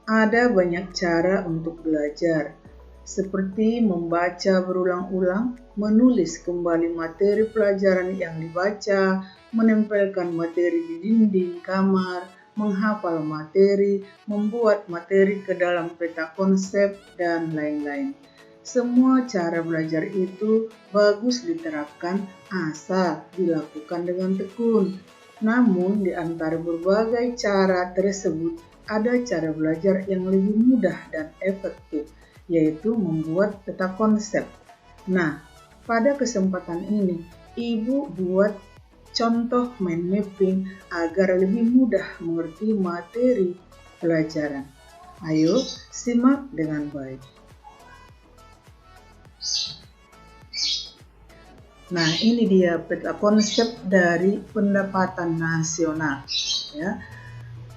Ada banyak cara untuk belajar, seperti membaca berulang-ulang, menulis kembali materi pelajaran yang dibaca, menempelkan materi di dinding kamar, menghafal materi, membuat materi ke dalam peta konsep, dan lain-lain. Semua cara belajar itu bagus diterapkan asal dilakukan dengan tekun. Namun, di antara berbagai cara tersebut, ada cara belajar yang lebih mudah dan efektif, yaitu membuat peta konsep. Nah, pada kesempatan ini, Ibu buat contoh mind mapping agar lebih mudah mengerti materi pelajaran. Ayo, simak dengan baik. Nah, ini dia peta konsep dari pendapatan nasional. Ya.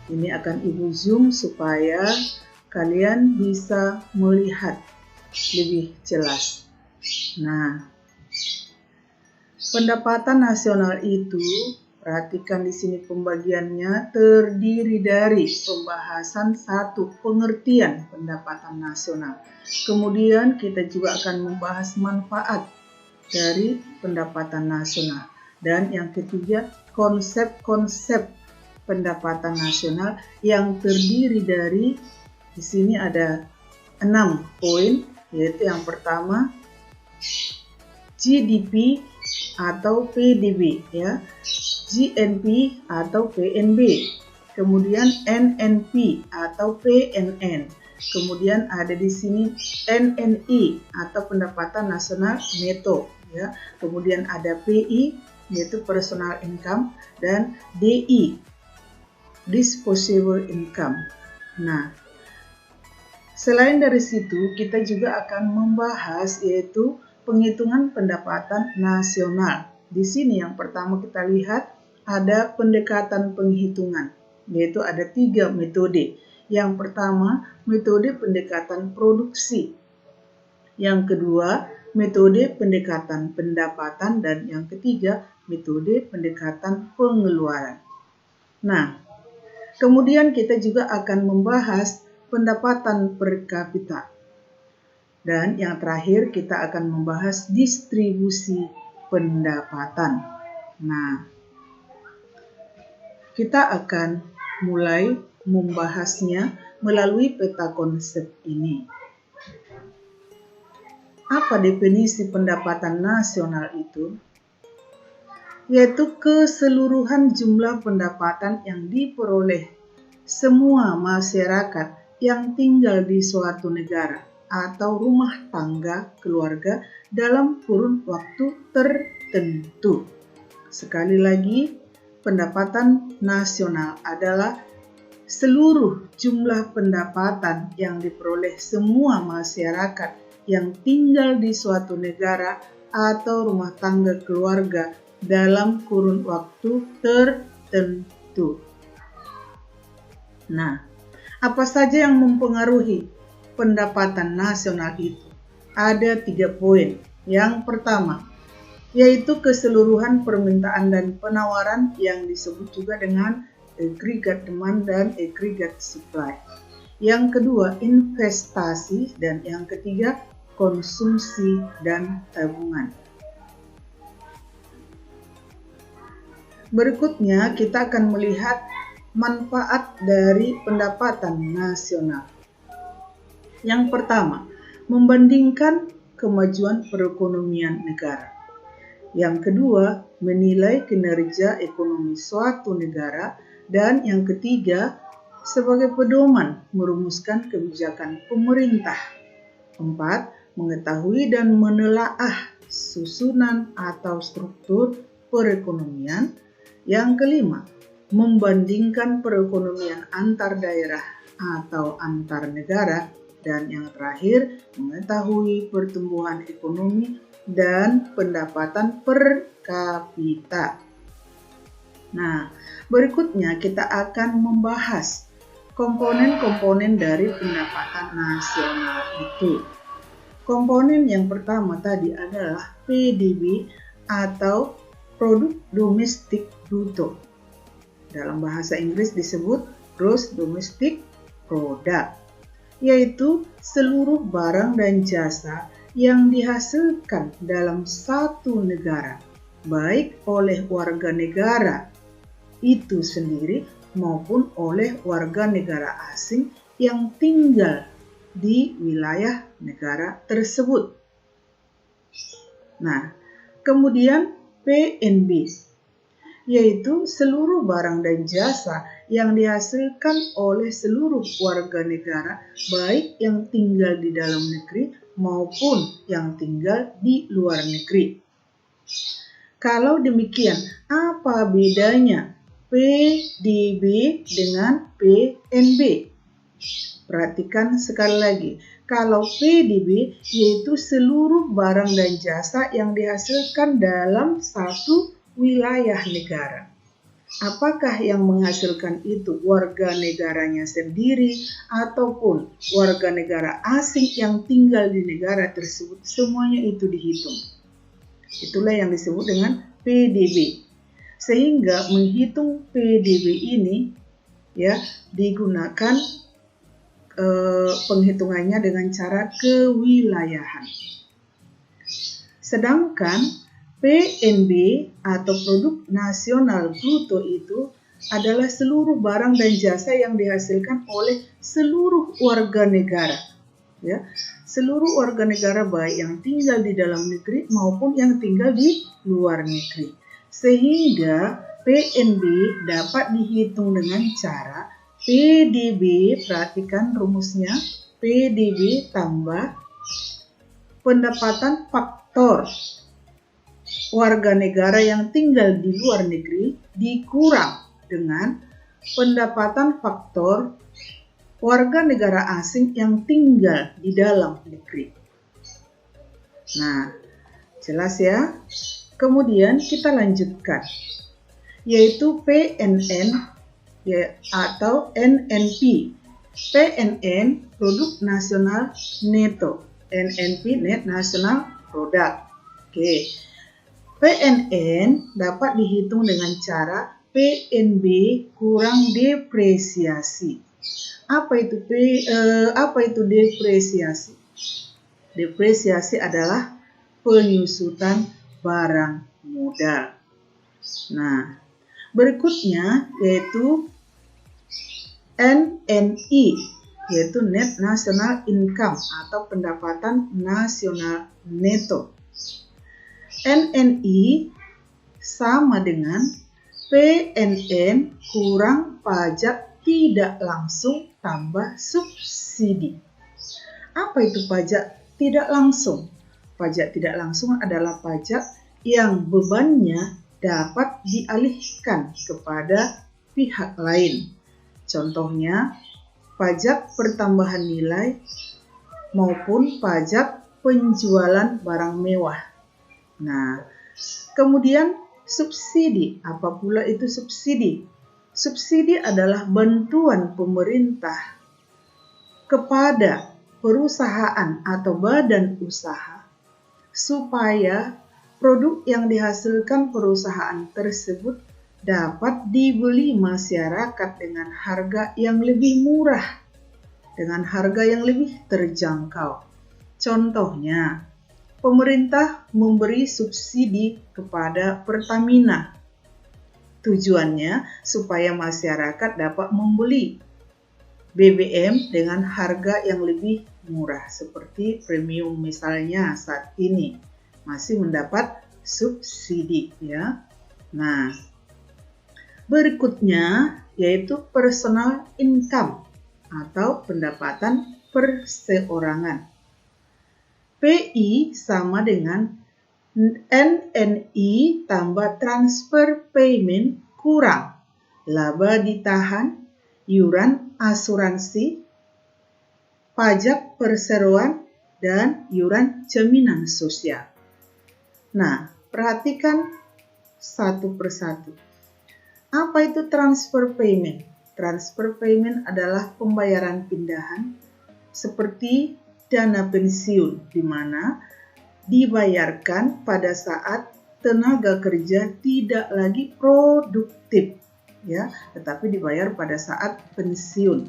Ini akan Ibu zoom supaya kalian bisa melihat lebih jelas. Nah, pendapatan nasional itu, perhatikan di sini pembagiannya, terdiri dari pembahasan satu, pengertian pendapatan nasional. Kemudian kita juga akan membahas manfaat dari pendapatan nasional. Dan yang ketiga, konsep-konsep pendapatan nasional yang terdiri dari, di sini ada 6 poin, yaitu yang pertama GDP atau PDB, ya, GNP atau PNB, kemudian NNP atau PNN, kemudian ada di sini NNI atau pendapatan nasional neto, ya, kemudian ada PI yaitu personal income, dan DI disposable income. Nah, selain dari situ, kita juga akan membahas yaitu penghitungan pendapatan nasional. Di sini yang pertama kita lihat ada pendekatan penghitungan, yaitu ada 3 metode. Yang pertama, metode pendekatan produksi. Yang kedua, metode pendekatan pendapatan, dan yang ketiga, metode pendekatan pengeluaran. Nah, kemudian kita juga akan membahas pendapatan per kapita. Dan yang terakhir kita akan membahas distribusi pendapatan. Nah, kita akan mulai membahasnya melalui peta konsep ini. Apa definisi pendapatan nasional itu? Yaitu keseluruhan jumlah pendapatan yang diperoleh semua masyarakat yang tinggal di suatu negara atau rumah tangga keluarga dalam kurun waktu tertentu. Sekali lagi, pendapatan nasional adalah seluruh jumlah pendapatan yang diperoleh semua masyarakat yang tinggal di suatu negara atau rumah tangga keluarga dalam kurun waktu tertentu. Nah, apa saja yang mempengaruhi pendapatan nasional itu? Ada 3 poin. Yang pertama, yaitu keseluruhan permintaan dan penawaran yang disebut juga dengan aggregate demand dan aggregate supply. Yang kedua, investasi, dan yang ketiga, konsumsi dan tabungan. Berikutnya kita akan melihat manfaat dari pendapatan nasional. Yang pertama, membandingkan kemajuan perekonomian negara. Yang kedua, menilai kinerja ekonomi suatu negara. Dan yang ketiga, sebagai pedoman merumuskan kebijakan pemerintah. 4, mengetahui dan menelaah susunan atau struktur perekonomian. Yang kelima, membandingkan perekonomian antar daerah atau antar negara. Dan yang terakhir, mengetahui pertumbuhan ekonomi dan pendapatan per kapita. Nah, berikutnya kita akan membahas komponen-komponen dari pendapatan nasional itu. Komponen yang pertama tadi adalah PDB atau Produk Domestik Bruto. Dalam bahasa Inggris disebut Gross Domestic produk, yaitu seluruh barang dan jasa yang dihasilkan dalam satu negara, baik oleh warga negara itu sendiri maupun oleh warga negara asing yang tinggal di wilayah negara tersebut. Nah, kemudian PNB, yaitu seluruh barang dan jasa yang dihasilkan oleh seluruh warga negara, baik yang tinggal di dalam negeri maupun yang tinggal di luar negeri. Kalau demikian, apa bedanya PDB dengan PNB? Perhatikan sekali lagi, kalau PDB yaitu seluruh barang dan jasa yang dihasilkan dalam satu wilayah negara. Apakah yang menghasilkan itu warga negaranya sendiri ataupun warga negara asing yang tinggal di negara tersebut, semuanya itu dihitung. Itulah yang disebut dengan PDB. Sehingga menghitung PDB ini digunakan penghitungannya dengan cara kewilayahan. Sedangkan PNB atau produk nasional bruto itu adalah seluruh barang dan jasa yang dihasilkan oleh seluruh warga negara. Seluruh warga negara baik yang tinggal di dalam negeri maupun yang tinggal di luar negeri. Sehingga PNB dapat dihitung dengan cara PDB, perhatikan rumusnya, PDB tambah pendapatan faktor warga negara yang tinggal di luar negeri dikurang dengan pendapatan faktor warga negara asing yang tinggal di dalam negeri. Nah, jelas ya? Kemudian kita lanjutkan, yaitu PNN atau NNP. PNN produk nasional neto, NNP net nasional produk. Oke. PNN dapat dihitung dengan cara PNB kurang depresiasi. Apa itu depresiasi? Depresiasi adalah penyusutan barang modal. Nah, berikutnya yaitu NNI, yaitu Net National Income atau pendapatan nasional neto. NNI sama dengan PNN kurang pajak tidak langsung tambah subsidi. Apa itu pajak tidak langsung? Pajak tidak langsung adalah pajak yang bebannya dapat dialihkan kepada pihak lain. Contohnya, pajak pertambahan nilai maupun pajak penjualan barang mewah. Nah, kemudian subsidi. Apa pula itu subsidi? Subsidi adalah bantuan pemerintah kepada perusahaan atau badan usaha supaya produk yang dihasilkan perusahaan tersebut dapat dibeli masyarakat dengan harga yang lebih murah, dengan harga yang lebih terjangkau. Contohnya, pemerintah memberi subsidi kepada Pertamina. Tujuannya supaya masyarakat dapat membeli BBM dengan harga yang lebih murah, seperti premium misalnya saat ini masih mendapat subsidi ya. Nah, berikutnya yaitu personal income atau pendapatan perseorangan. PI sama dengan NNI tambah transfer payment kurang laba ditahan, iuran asuransi, pajak perseroan, dan iuran jaminan sosial. Nah, perhatikan satu persatu. Apa itu transfer payment? Transfer payment adalah pembayaran pindahan seperti dana pensiun, di mana dibayarkan pada saat tenaga kerja tidak lagi produktif, ya, tetapi dibayar pada saat pensiun.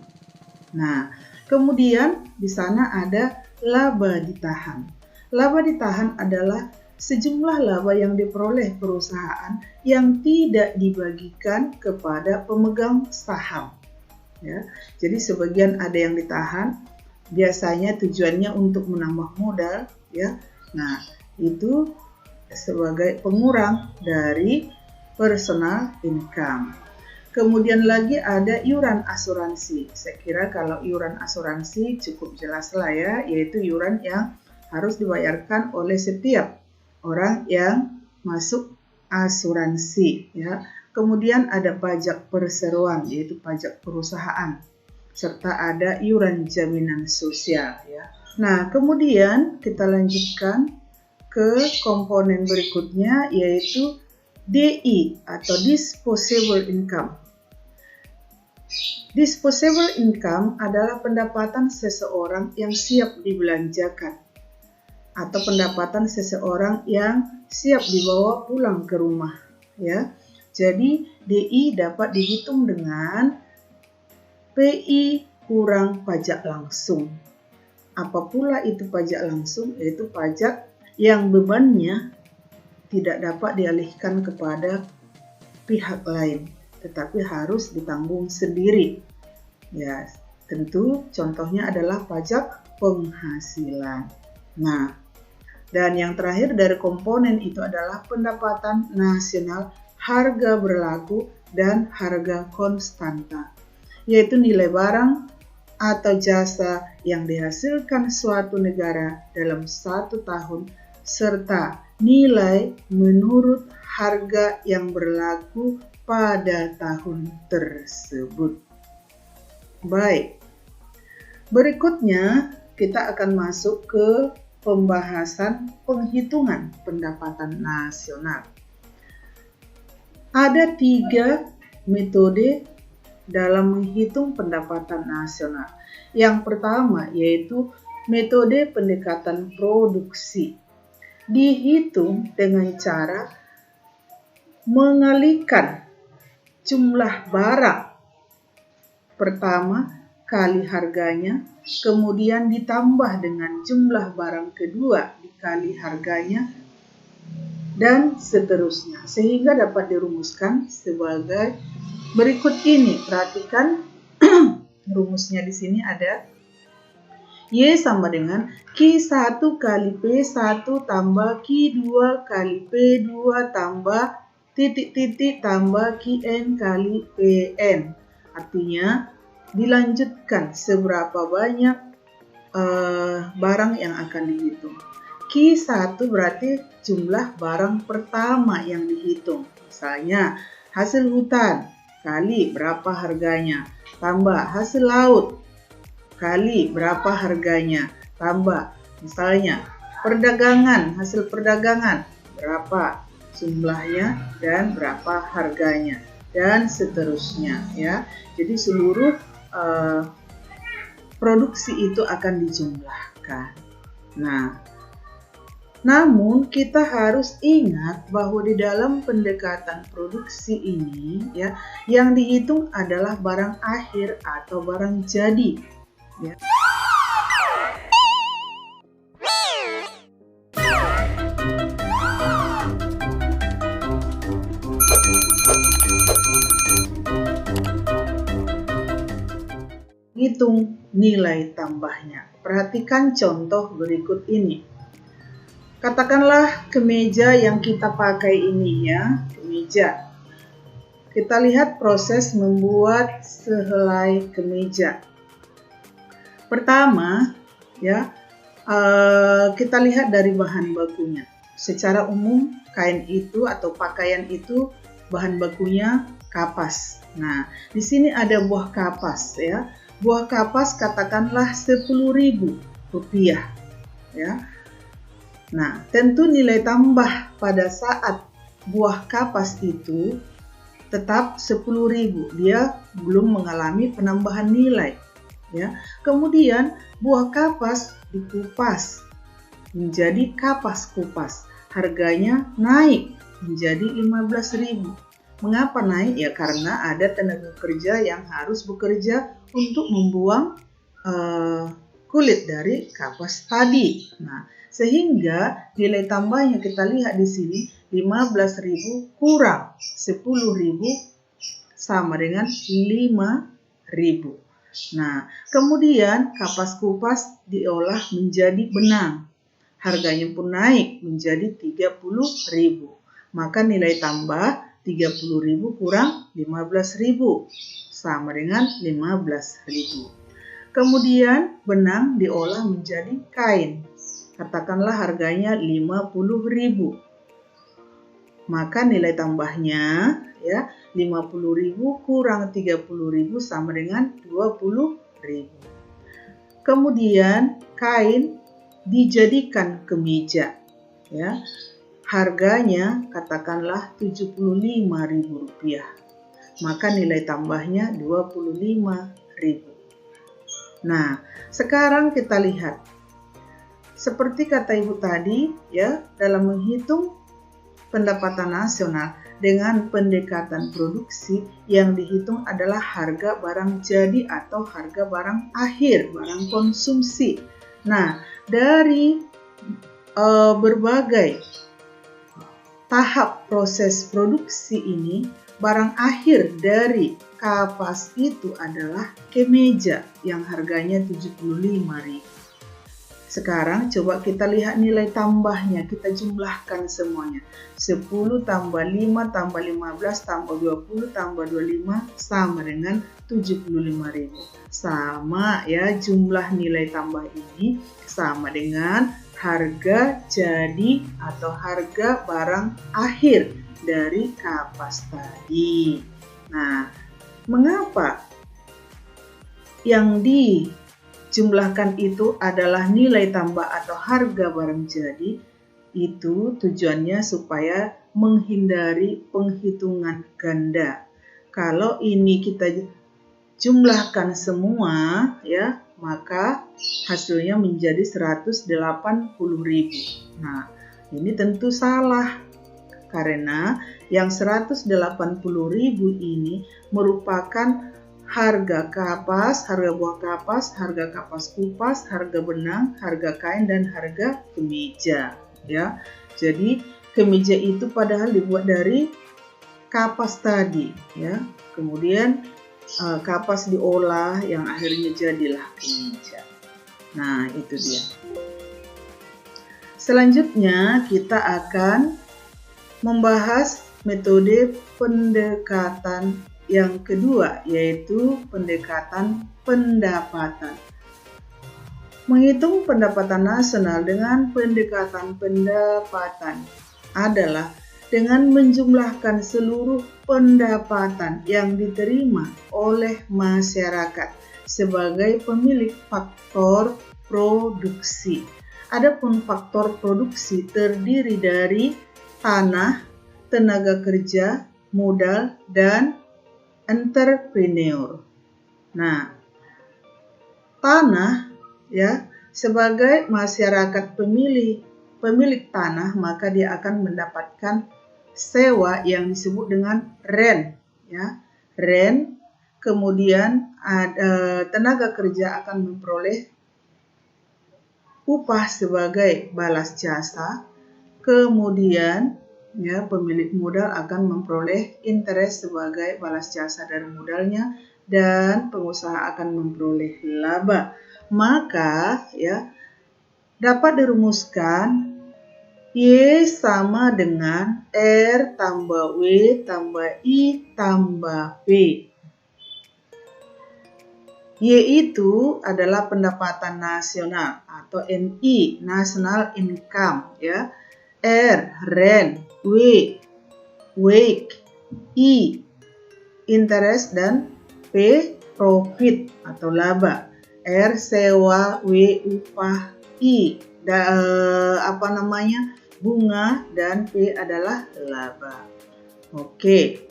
Nah, kemudian di sana ada laba ditahan. Laba ditahan adalah sejumlah laba yang diperoleh perusahaan yang tidak dibagikan kepada pemegang saham. Ya, jadi sebagian ada yang ditahan, biasanya tujuannya untuk menambah modal, ya. Nah, itu sebagai pengurang dari personal income. Kemudian lagi ada iuran asuransi. Saya kira kalau iuran asuransi cukup jelas lah ya, yaitu iuran yang harus dibayarkan oleh setiap orang yang masuk asuransi, ya. Kemudian ada pajak perseroan, yaitu pajak perusahaan, serta ada iuran jaminan sosial, ya. Nah, kemudian kita lanjutkan ke komponen berikutnya, yaitu DI atau disposable income. Disposable income adalah pendapatan seseorang yang siap dibelanjakan atau pendapatan seseorang yang siap dibawa pulang ke rumah, ya. Jadi DI dapat dihitung dengan PI kurang pajak langsung. Apa pula itu pajak langsung? Yaitu pajak yang bebannya tidak dapat dialihkan kepada pihak lain, tetapi harus ditanggung sendiri. Ya, tentu contohnya adalah pajak penghasilan. Nah, dan yang terakhir dari komponen itu adalah pendapatan nasional, harga berlaku, dan harga konstanta, yaitu nilai barang atau jasa yang dihasilkan suatu negara dalam satu tahun, serta nilai menurut harga yang berlaku pada tahun tersebut. Baik, berikutnya kita akan masuk ke pembahasan penghitungan pendapatan nasional. Ada 3 metode dalam menghitung pendapatan nasional. Yang pertama yaitu metode pendekatan produksi. Dihitung dengan cara mengalihkan jumlah barang pertama kali harganya, kemudian ditambah dengan jumlah barang kedua dikali harganya, dan seterusnya, sehingga dapat dirumuskan sebagai berikut ini. Perhatikan rumusnya di sini ada Y sama dengan Q1 kali P1 tambah Q2 kali P2 tambah titik-titik tambah Qn kali Pn. Artinya dilanjutkan seberapa banyak barang yang akan dihitung. Q1 berarti jumlah barang pertama yang dihitung. Misalnya hasil hutan kali berapa harganya, tambah hasil laut kali berapa harganya, tambah misalnya perdagangan, hasil perdagangan berapa jumlahnya dan berapa harganya, dan seterusnya, ya. Jadi seluruh produksi itu akan dijumlahkan. Nah, namun kita harus ingat bahwa di dalam pendekatan produksi ini, ya, yang dihitung adalah barang akhir atau barang jadi, ya. Hitung nilai tambahnya. Perhatikan contoh berikut ini. Katakanlah kemeja yang kita pakai ini, ya, kemeja. Kita lihat proses membuat sehelai kemeja. Pertama, ya, kita lihat dari bahan bakunya. Secara umum kain itu atau pakaian itu bahan bakunya kapas. Nah, di sini ada buah kapas, ya. Buah kapas katakanlah Rp10.000, ya. Nah, tentu nilai tambah pada saat buah kapas itu tetap 10.000. Dia belum mengalami penambahan nilai, ya. Kemudian buah kapas dikupas menjadi kapas kupas. Harganya naik menjadi 15.000. Mengapa naik? Ya karena ada tenaga kerja yang harus bekerja untuk membuang kulit dari kapas tadi. Nah, sehingga nilai tambahnya kita lihat di sini 15.000 kurang 10.000 sama dengan 5.000. Nah, kemudian kapas kupas diolah menjadi benang. Harganya pun naik menjadi 30.000. Maka nilai tambah 30.000 kurang 15.000 sama dengan 15.000. Kemudian benang diolah menjadi kain. Katakanlah harganya 50.000. Maka nilai tambahnya ya 50.000 kurang 30.000 sama dengan 20.000. Kemudian kain dijadikan kemeja ya. Harganya katakanlah Rp75.000. Maka nilai tambahnya 25.000. Nah, sekarang kita lihat. Seperti kata Ibu tadi ya, dalam menghitung pendapatan nasional dengan pendekatan produksi yang dihitung adalah harga barang jadi atau harga barang akhir, barang konsumsi. Nah, dari berbagai tahap proses produksi ini, barang akhir dari kapas itu adalah kemeja yang harganya Rp75.000. Sekarang coba kita lihat nilai tambahnya, kita jumlahkan semuanya. 10 tambah 5 tambah 15 tambah 20 tambah 25 sama dengan 75.000. Sama ya, jumlah nilai tambah ini sama dengan harga jadi atau harga barang akhir dari kapas tadi. Nah, mengapa yang dijumlahkan itu adalah nilai tambah atau harga barang jadi? Itu tujuannya supaya menghindari penghitungan ganda. Kalau ini kita jumlahkan semua ya, maka hasilnya menjadi 180.000. Nah, ini tentu salah karena yang 180.000 ini merupakan harga kapas, harga buah kapas, harga kapas kupas, harga benang, harga kain, dan harga kemeja ya. Jadi kemeja itu padahal dibuat dari kapas tadi ya. Kemudian kapas diolah yang akhirnya jadilah kemeja. Nah, itu dia. Selanjutnya kita akan membahas metode pendekatan yang kedua, yaitu pendekatan pendapatan. Menghitung pendapatan nasional dengan pendekatan pendapatan adalah dengan menjumlahkan seluruh pendapatan yang diterima oleh masyarakat sebagai pemilik faktor produksi. Adapun faktor produksi terdiri dari tanah, tenaga kerja, modal, dan entrepreneur. Nah, tanah ya, sebagai masyarakat pemilik tanah, maka dia akan mendapatkan sewa yang disebut dengan rent ya. Rent, kemudian tenaga kerja akan memperoleh upah sebagai balas jasa, kemudian ya pemilik modal akan memperoleh interest sebagai balas jasa dari modalnya, dan pengusaha akan memperoleh laba. Maka ya dapat dirumuskan Y sama dengan R tambah W tambah I tambah P. Y itu adalah pendapatan nasional atau NI, national income ya. R, rent, W, wage, I, interest, dan P, profit atau laba. R, sewa, W, upah, I, bunga, dan P adalah laba. Oke.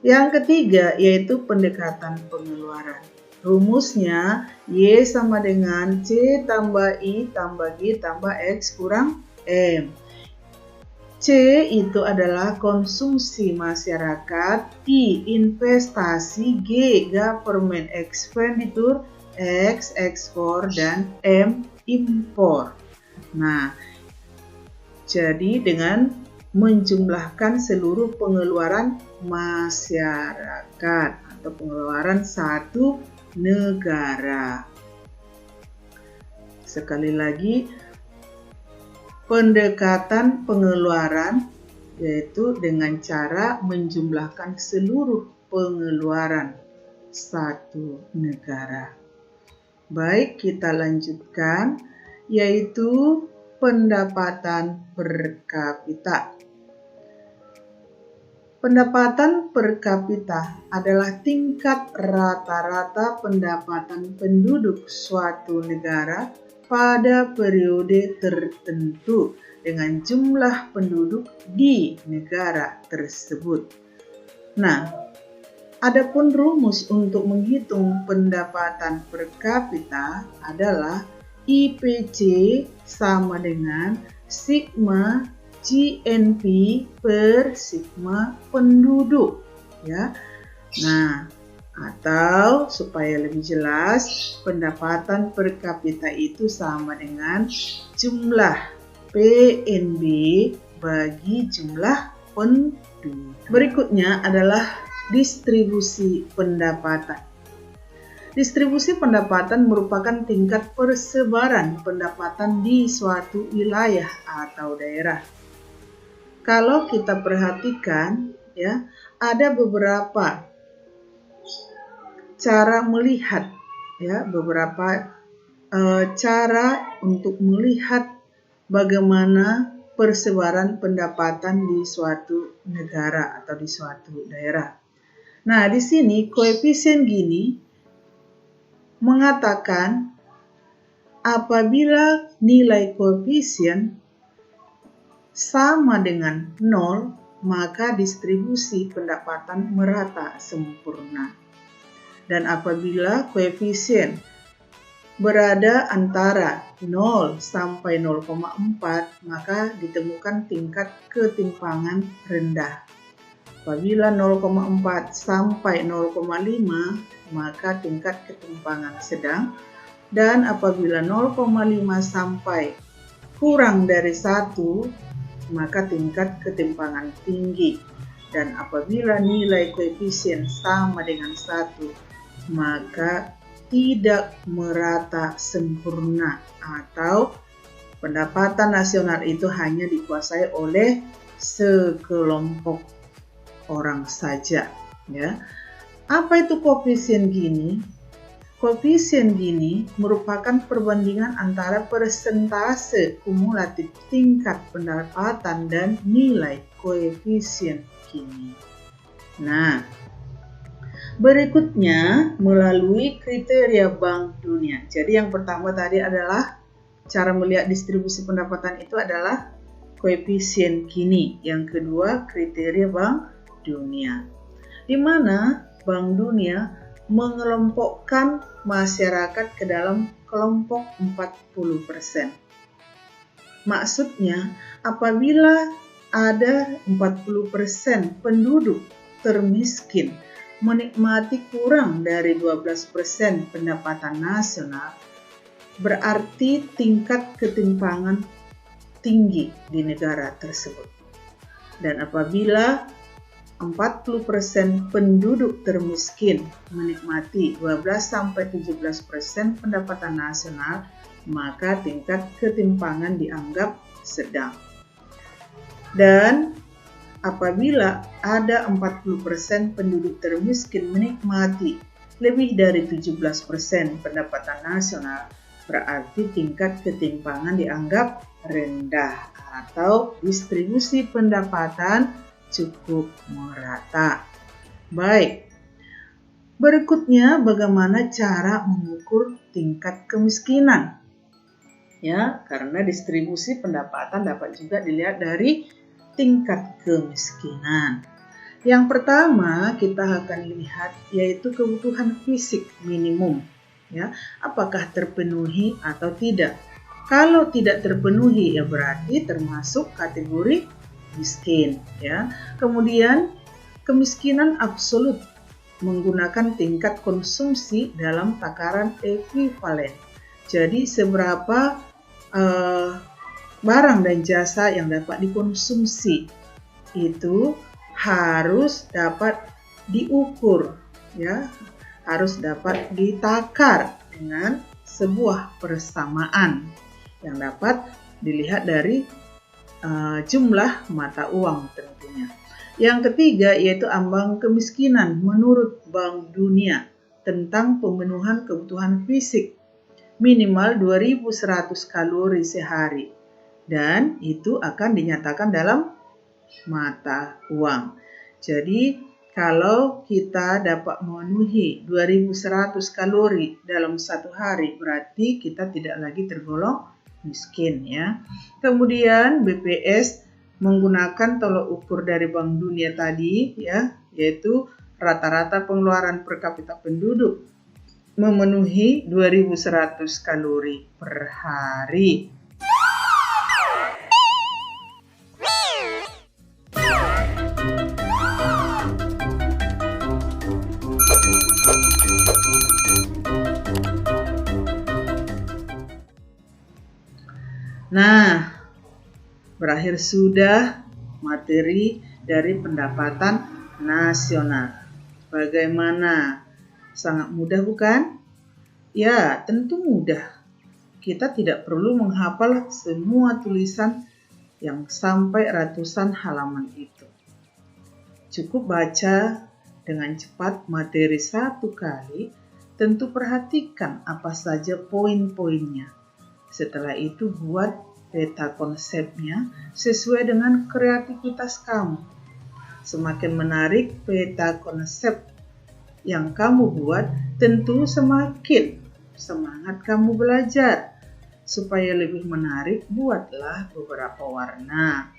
Yang ketiga yaitu pendekatan pengeluaran. Rumusnya Y sama dengan C tambah I tambah G tambah X kurang M. C itu adalah konsumsi masyarakat, I investasi, G government expenditure, X ekspor, dan M impor. Nah, jadi dengan menjumlahkan seluruh pengeluaran masyarakat atau pengeluaran satu negara. Sekali lagi, pendekatan pengeluaran yaitu dengan cara menjumlahkan seluruh pengeluaran satu negara. Baik, kita lanjutkan, yaitu pendapatan per kapita. Pendapatan per kapita adalah tingkat rata-rata pendapatan penduduk suatu negara pada periode tertentu dengan jumlah penduduk di negara tersebut. Nah, adapun rumus untuk menghitung pendapatan per kapita adalah IPC sama dengan sigma GNP per sigma penduduk, ya. Nah, atau supaya lebih jelas, pendapatan per kapita itu sama dengan jumlah PNB bagi jumlah penduduk. Berikutnya adalah distribusi pendapatan. Distribusi pendapatan merupakan tingkat persebaran pendapatan di suatu wilayah atau daerah. Kalau kita perhatikan, ya, ada beberapa cara melihat, ya, beberapa cara untuk melihat bagaimana persebaran pendapatan di suatu negara atau di suatu daerah. Nah, di sini koefisien Gini mengatakan apabila nilai koefisien sama dengan 0, maka distribusi pendapatan merata sempurna. Dan apabila koefisien berada antara 0 sampai 0,4, maka ditemukan tingkat ketimpangan rendah. Apabila 0,4 sampai 0,5, maka tingkat ketimpangan sedang. Dan apabila 0,5 sampai kurang dari 1, maka tingkat ketimpangan tinggi. Dan apabila nilai koefisien sama dengan 1, maka tidak merata sempurna atau pendapatan nasional itu hanya dikuasai oleh sekelompok orang saja, ya. Apa itu koefisien Gini? Koefisien Gini merupakan perbandingan antara persentase kumulatif tingkat pendapatan dan nilai koefisien Gini. Nah, berikutnya melalui kriteria Bank Dunia. Jadi yang pertama tadi adalah cara melihat distribusi pendapatan itu adalah koefisien Gini. Yang kedua kriteria Bank Dunia, di mana Bank Dunia mengelompokkan masyarakat ke dalam kelompok 40%. Maksudnya, apabila ada 40% penduduk termiskin menikmati kurang dari 12% pendapatan nasional, berarti tingkat ketimpangan tinggi di negara tersebut. Dan apabila 40% penduduk termiskin menikmati 12-17% pendapatan nasional, maka tingkat ketimpangan dianggap sedang. Dan apabila ada 40% penduduk termiskin menikmati lebih dari 17% pendapatan nasional, berarti tingkat ketimpangan dianggap rendah atau distribusi pendapatan cukup merata. Baik, berikutnya bagaimana cara mengukur tingkat kemiskinan? Ya, karena distribusi pendapatan dapat juga dilihat dari tingkat kemiskinan. Yang pertama kita akan lihat yaitu kebutuhan fisik minimum. Ya, apakah terpenuhi atau tidak? Kalau tidak terpenuhi ya berarti termasuk kategori miskin, ya. Kemudian kemiskinan absolut menggunakan tingkat konsumsi dalam takaran ekuivalen. Jadi seberapa barang dan jasa yang dapat dikonsumsi itu harus dapat diukur, ya, harus dapat ditakar dengan sebuah persamaan yang dapat dilihat dari jumlah mata uang tentunya. Yang ketiga yaitu ambang kemiskinan menurut Bank Dunia tentang pemenuhan kebutuhan fisik minimal 2100 kalori sehari, dan itu akan dinyatakan dalam mata uang. Jadi kalau kita dapat memenuhi 2100 kalori dalam satu hari, berarti kita tidak lagi tergolong miskin, ya. Kemudian BPS menggunakan tolok ukur dari Bank Dunia tadi, ya, yaitu rata-rata pengeluaran per kapita penduduk memenuhi 2100 kalori per hari. Nah, berakhir sudah materi dari pendapatan nasional. Bagaimana? Sangat mudah bukan? Ya, tentu mudah. Kita tidak perlu menghafal semua tulisan yang sampai ratusan halaman itu. Cukup baca dengan cepat materi satu kali, tentu perhatikan apa saja poin-poinnya. Setelah itu buat peta konsepnya sesuai dengan kreativitas kamu. Semakin menarik peta konsep yang kamu buat, tentu semakin semangat kamu belajar. Supaya lebih menarik, buatlah beberapa warna.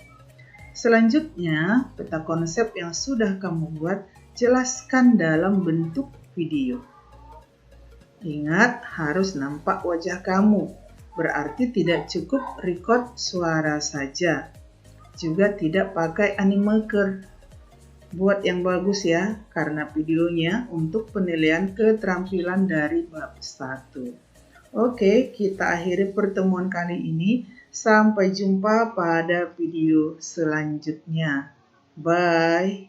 Selanjutnya, peta konsep yang sudah kamu buat, jelaskan dalam bentuk video. Ingat, harus nampak wajah kamu. Berarti tidak cukup record suara saja. Juga tidak pakai animaker. Buat yang bagus ya, karena videonya untuk penilaian keterampilan dari bab 1. Oke, kita akhiri pertemuan kali ini. Sampai jumpa pada video selanjutnya. Bye.